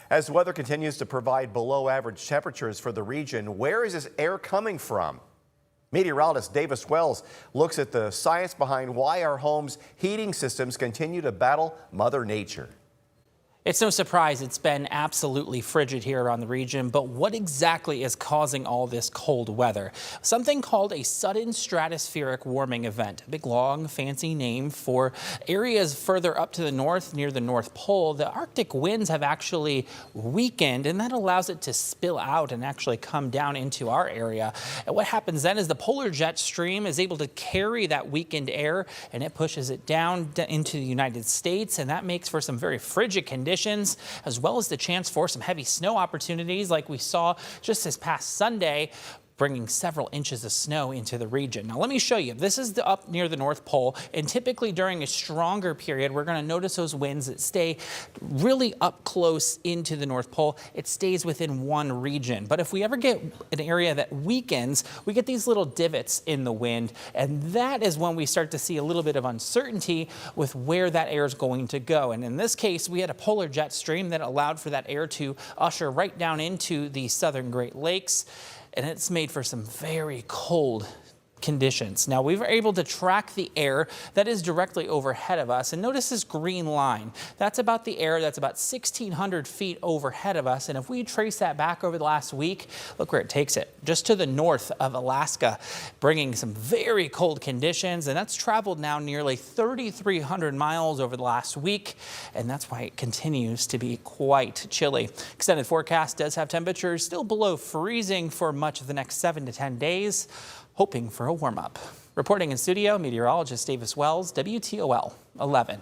As weather continues to provide below average temperatures for the region, where is this air coming from? Meteorologist Davis Wells looks at the science behind why our homes' heating systems continue to battle Mother Nature. It's no surprise it's been absolutely frigid here around the region, but what exactly is causing all this cold weather? Something called a sudden stratospheric warming event, a big, long, fancy name for areas further up to the north near the North Pole. The Arctic winds have actually weakened, and that allows it to spill out and actually come down into our area. And what happens then is the polar jet stream is able to carry that weakened air, and it pushes it down into the United States, and that makes for some very frigid conditions, as well as the chance for some heavy snow opportunities like we saw just this past Sunday, bringing several inches of snow into the region. Now let me show you. This is up near the North Pole, and typically during a stronger period, we're going to notice those winds that stay really up close into the North Pole. It stays within one region. But if we ever get an area that weakens, we get these little divots in the wind, and that is when we start to see a little bit of uncertainty with where that air is going to go. And in this case, we had a polar jet stream that allowed for that air to usher right down into the southern Great Lakes, and it's made for some very cold conditions. Now we were able to track the air that is directly overhead of us, and notice this green line. That's about the air that's about 1,600 feet overhead of us, and if we trace that back over the last week, look where it takes it, just to the north of Alaska, bringing some very cold conditions, and that's traveled now nearly 3,300 miles over the last week, and that's why it continues to be quite chilly. Extended forecast does have temperatures still below freezing for much of the next 7 to 10 days. Hoping for a warm-up. Reporting in studio, meteorologist Davis Wells, WTOL 11.